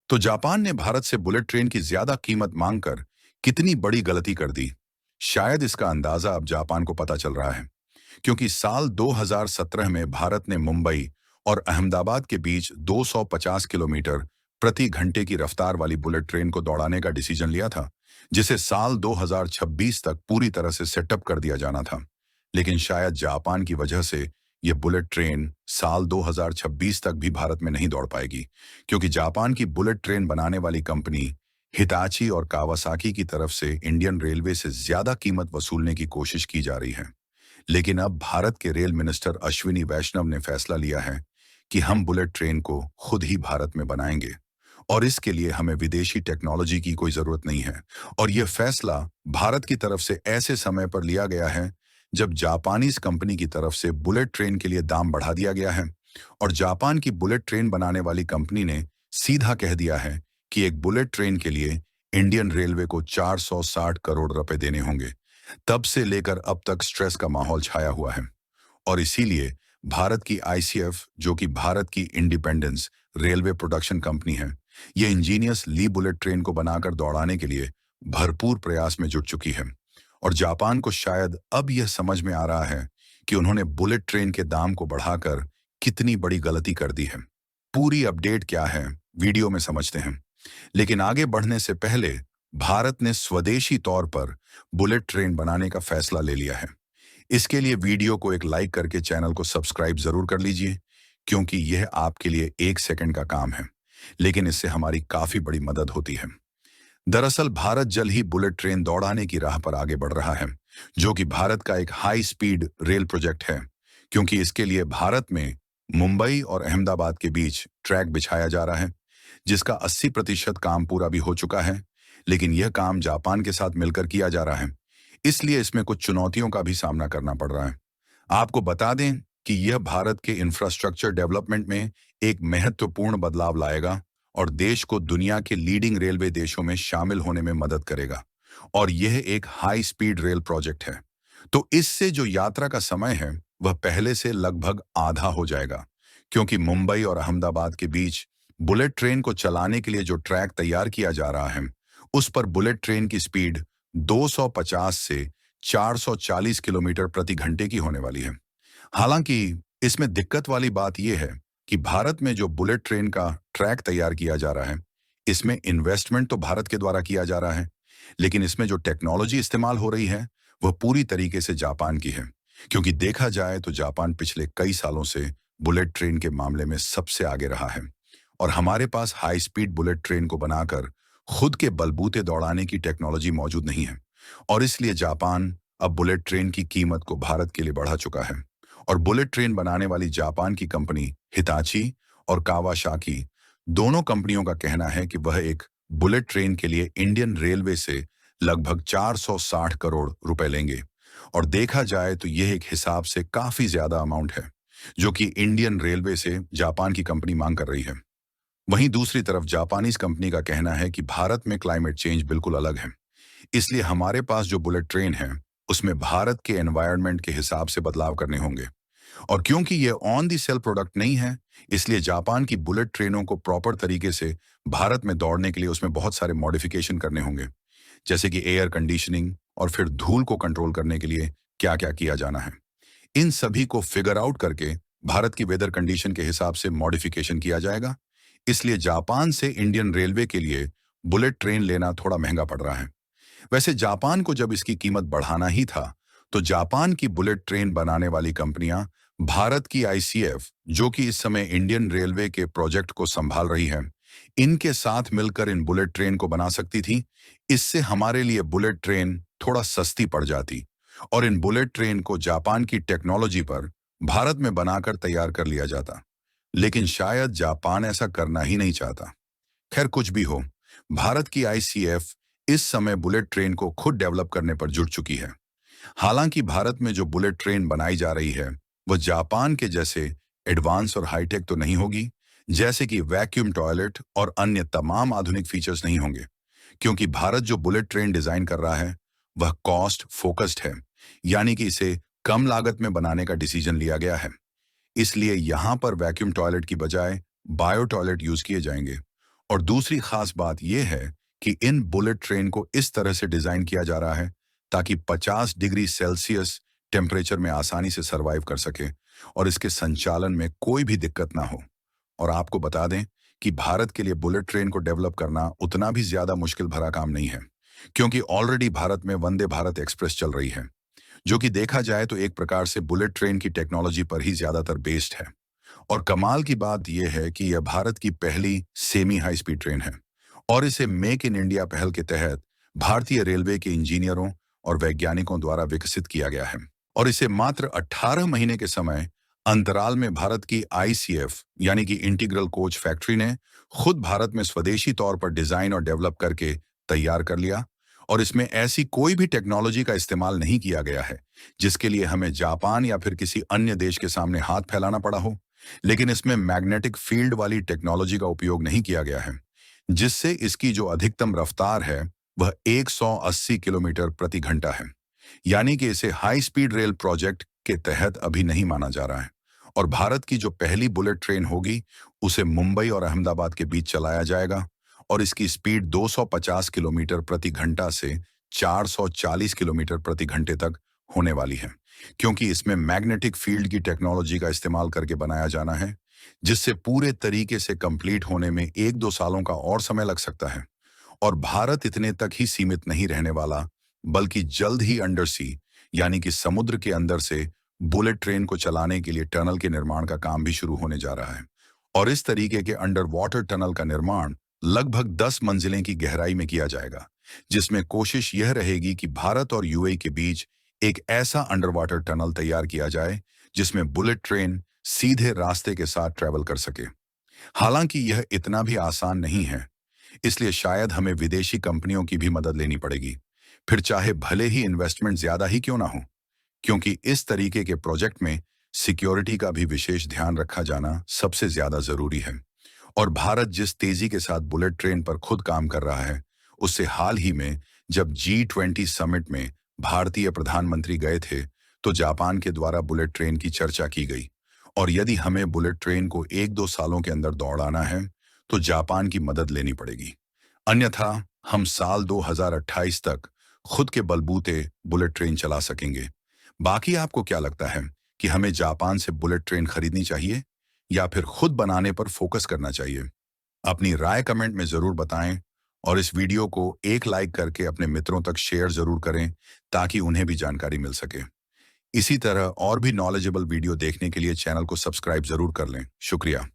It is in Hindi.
तो जापान ने भारत से बुलेट ट्रेन की ज्यादा कीमत मांगकर कितनी बड़ी गलती कर दी। शायद इसका अंदाजा अब जापान को पता चल रहा है, क्योंकि साल 2017 में भारत ने मुंबई और अहमदाबाद के बीच 250 किलोमीटर प्रति घंटे की रफ्तार वाली बुलेट ट्रेन को दौड़ाने का डिसीजन लिया था, जिसे साल 2026 तक पूरी तरह से सेटअप कर दिया जाना था। लेकिन शायद जापान की वजह से यह बुलेट ट्रेन साल 2026 तक भी भारत में नहीं दौड़ पाएगी, क्योंकि जापान की बुलेट ट्रेन बनाने वाली कंपनी हिताची और कावासाकी की तरफ से इंडियन रेलवे से ज्यादा कीमत वसूलने की कोशिश की जा रही है। लेकिन अब भारत के रेल मिनिस्टर अश्विनी वैष्णव ने फैसला लिया है कि हम बुलेट ट्रेन को खुद ही भारत में बनाएंगे, और इसके लिए हमें विदेशी टेक्नोलॉजी की कोई जरूरत नहीं है। और यह फैसला भारत की तरफ से ऐसे समय पर लिया गया है जब जापानीज कंपनी की तरफ से बुलेट ट्रेन के लिए दाम बढ़ा दिया गया है, और जापान की बुलेट ट्रेन बनाने वाली कंपनी ने सीधा कह दिया है कि एक बुलेट ट्रेन के लिए इंडियन रेलवे को 460 करोड़ रुपए देने होंगे। तब से लेकर अब तक स्ट्रेस का माहौल छाया हुआ है, और इसीलिए भारत की आईसीएफ, जो कि भारत की इंडिपेंडेंस रेलवे प्रोडक्शन कंपनी है, ये इंजीनियस ली बुलेट ट्रेन को बनाकर दौड़ाने के लिए भरपूर प्रयास में जुट चुकी है। और जापान को शायद अब यह समझ में आ रहा है कि उन्होंने बुलेट ट्रेन के दाम को बढ़ाकर कितनी बड़ी गलती कर दी है। पूरी अपडेट क्या है, वीडियो में समझते हैं। लेकिन आगे बढ़ने से पहले भारत ने स्वदेशी तौर पर बुलेट ट्रेन बनाने का फैसला ले लिया है। इसके लिए वीडियो को एक लाइक करके चैनल को सब्सक्राइब जरूर कर लीजिए, क्योंकि यह आपके लिए 1 सेकंड का काम है, लेकिन इससे हमारी काफी बड़ी मदद होती है। दरअसल भारत जल्द ही बुलेट ट्रेन दौड़ाने की राह पर आगे बढ़ रहा है, जो कि भारत का एक हाई स्पीड रेल प्रोजेक्ट है, क्योंकि इसके लिए भारत में मुंबई और अहमदाबाद के बीच ट्रैक बिछाया जा रहा है, जिसका 80% काम पूरा भी हो चुका है। लेकिन यह काम जापान के साथ मिलकर किया जा रहा है, इसलिए इसमें कुछ चुनौतियों का भी सामना करना पड़ रहा है। आपको बता दें कि यह भारत के इंफ्रास्ट्रक्चर डेवलपमेंट में एक महत्वपूर्ण बदलाव लाएगा और देश को दुनिया के लीडिंग रेलवे देशों में शामिल होने में मदद करेगा। और यह एक हाई स्पीड रेल प्रोजेक्ट है, तो इससे जो यात्रा का समय है वह पहले से लगभग आधा हो जाएगा, क्योंकि मुंबई और अहमदाबाद के बीच बुलेट ट्रेन को चलाने के लिए जो ट्रैक तैयार किया जा रहा है, उस पर बुलेट ट्रेन की स्पीड 250 से 440 किलोमीटर प्रति घंटे की होने वाली है। हालांकि इसमें दिक्कत वाली बात यह है कि भारत में जो बुलेट ट्रेन का ट्रैक तैयार किया जा रहा है, इसमें इन्वेस्टमेंट तो भारत के द्वारा किया जा रहा है, लेकिन इसमें जो टेक्नोलॉजी इस्तेमाल हो रही है वह पूरी तरीके से जापान की है। क्योंकि देखा जाए तो जापान पिछले कई सालों से बुलेट ट्रेन के मामले में सबसे आगे रहा है, और हमारे पास हाई स्पीड बुलेट ट्रेन को बनाकर खुद के बलबूते दौड़ाने की टेक्नोलॉजी मौजूद नहीं है। और इसलिए जापान अब बुलेट ट्रेन की कीमत को भारत के लिए बढ़ा चुका है, और बुलेट ट्रेन बनाने वाली जापान की कंपनी हिताची और कावासाकी, दोनों कंपनियों का कहना है कि वह एक बुलेट ट्रेन के लिए इंडियन रेलवे से लगभग 460 करोड़ रुपए लेंगे। और देखा जाए तो यह एक हिसाब से काफी ज्यादा अमाउंट है, जो कि इंडियन रेलवे से जापान की कंपनी मांग कर रही है। वहीं दूसरी तरफ जापानीज कंपनी का कहना है कि भारत में क्लाइमेट चेंज बिल्कुल अलग है, इसलिए हमारे पास जो बुलेट ट्रेन है उसमें भारत के एनवायरनमेंट के हिसाब से बदलाव करने होंगे। और क्योंकि ये ऑन दी सेल प्रोडक्ट नहीं है, इसलिए जापान की बुलेट ट्रेनों को प्रॉपर तरीके से भारत में दौड़ने के लिए उसमें बहुत सारे मॉडिफिकेशन करने होंगे, जैसे कि एयर कंडीशनिंग और फिर धूल को कंट्रोल करने के लिए क्या क्या किया जाना है। इन सभी को फिगर आउट करके भारत की वेदर कंडीशन के हिसाब से मॉडिफिकेशन किया जाएगा। इसलिए जापान से इंडियन रेलवे के लिए बुलेट ट्रेन लेना थोड़ा महंगा पड़ रहा है। वैसे जापान को जब इसकी कीमत बढ़ाना ही था, तो जापान की बुलेट ट्रेन बनाने वाली कंपनियां भारत की आईसीएफ, जो कि इस समय इंडियन रेलवे के प्रोजेक्ट को संभाल रही है, इनके साथ मिलकर इन बुलेट ट्रेन को बना सकती थी। इससे हमारे लिए बुलेट ट्रेन थोड़ा सस्ती पड़ जाती, और इन बुलेट ट्रेन को जापान की टेक्नोलॉजी पर भारत में बनाकर तैयार कर लिया जाता। लेकिन शायद जापान ऐसा करना ही नहीं चाहता। खैर, कुछ भी हो, भारत की आईसीएफ इस समय बुलेट ट्रेन को खुद डेवलप करने पर जुट चुकी है। हालांकि भारत में जो बुलेट ट्रेन बनाई जा रही है वह जापान के जैसे एडवांस और हाईटेक तो नहीं होगी, जैसे कि वैक्यूम टॉयलेट और अन्य तमाम आधुनिक फीचर्स नहीं होंगे, क्योंकि भारत जो बुलेट ट्रेन डिजाइन कर रहा है वह कॉस्ट फोकस्ड है, यानी कि इसे कम लागत में बनाने का डिसीजन लिया गया है। इसलिए यहां पर वैक्यूम टॉयलेट की बजाय बायो टॉयलेट यूज किए जाएंगे, और दूसरी खास बात यह है कि इन बुलेट ट्रेन को इस तरह से डिजाइन किया जा रहा है ताकि 50 डिग्री सेल्सियस टेम्परेचर में आसानी से सरवाइव कर सके और इसके संचालन में कोई भी दिक्कत ना हो। और आपको बता दें कि भारत के लिए बुलेट ट्रेन को डेवलप करना उतना भी ज्यादा मुश्किल भरा काम नहीं है, क्योंकि ऑलरेडी भारत में वंदे भारत एक्सप्रेस चल रही है, जो कि देखा जाए तो एक प्रकार से बुलेट ट्रेन की टेक्नोलॉजी पर ही ज्यादातर बेस्ड है। और कमाल की बात यह है कि यह भारत की पहली सेमी हाई स्पीड ट्रेन है और इसे मेक इन इंडिया पहल के तहत भारतीय रेलवे के इंजीनियरों और वैज्ञानिकों द्वारा विकसित किया गया है। और इसे मात्र 18 महीने के समय अंतराल में भारत की आईसीएफ यानी कि इंटीग्रल कोच फैक्ट्री ने खुद भारत में स्वदेशी तौर पर डिजाइन और डेवलप करके तैयार कर लिया। और इसमें ऐसी कोई भी टेक्नोलॉजी का इस्तेमाल नहीं किया गया है जिसके लिए हमें जापान या फिर किसी अन्य देश के सामने हाथ फैलाना पड़ा हो। लेकिन इसमें मैग्नेटिक फील्ड वाली टेक्नोलॉजी का उपयोग नहीं किया गया है, जिससे इसकी जो अधिकतम रफ्तार है वह 180 किलोमीटर प्रति घंटा है। यानी कि इसे हाई स्पीड रेल प्रोजेक्ट के तहत अभी नहीं माना जा रहा है। और भारत की जो पहली बुलेट ट्रेन होगी उसे मुंबई और अहमदाबाद के बीच चलाया जाएगा और इसकी स्पीड 250 किलोमीटर प्रति घंटा से 440 किलोमीटर प्रति घंटे तक होने वाली है, क्योंकि इसमें मैग्नेटिक फील्ड की टेक्नोलॉजी का इस्तेमाल करके बनाया जाना है, जिससे पूरे तरीके से कंप्लीट होने में 1-2 सालों का और समय लग सकता है। और भारत इतने तक ही सीमित नहीं रहने वाला, बल्कि जल्द ही अंडर सी यानी कि समुद्र के अंदर से बुलेट ट्रेन को चलाने के लिए टनल के निर्माण का काम भी शुरू होने जा रहा है। और इस तरीके के अंडर वाटर टनल का निर्माण लगभग 10 मंजिलें की गहराई में किया जाएगा, जिसमें कोशिश यह रहेगी कि भारत और यूएई के बीच एक ऐसा अंडर वाटर टनल तैयार किया जाए जिसमें बुलेट ट्रेन सीधे रास्ते के साथ ट्रेवल कर सके। हालांकि यह इतना भी आसान नहीं है, इसलिए शायद हमें विदेशी कंपनियों की भी मदद लेनी पड़ेगी, फिर चाहे भले ही इन्वेस्टमेंट ज्यादा ही क्यों ना हो, क्योंकि इस तरीके के प्रोजेक्ट में सिक्योरिटी का भी विशेष ध्यान रखा जाना सबसे ज्यादा जरूरी है। और भारत जिस तेजी के साथ बुलेट ट्रेन पर खुद काम कर रहा है, उससे हाल ही में जब G20 समिट में भारतीय प्रधानमंत्री गए थे तो जापान के द्वारा बुलेट ट्रेन की चर्चा की गई। और यदि हमें बुलेट ट्रेन को 1-2 सालों के अंदर दौड़ाना है तो जापान की मदद लेनी पड़ेगी, अन्यथा हम साल 2028 तक खुद के बलबूते बुलेट ट्रेन चला सकेंगे। बाकी आपको क्या लगता है कि हमें जापान से बुलेट ट्रेन खरीदनी चाहिए या फिर खुद बनाने पर फोकस करना चाहिए? अपनी राय कमेंट में जरूर बताएं और इस वीडियो को एक लाइक करके अपने मित्रों तक शेयर जरूर करें ताकि उन्हें भी जानकारी मिल सके। इसी तरह और भी नॉलेजेबल वीडियो देखने के लिए चैनल को सब्सक्राइब जरूर कर लें। शुक्रिया।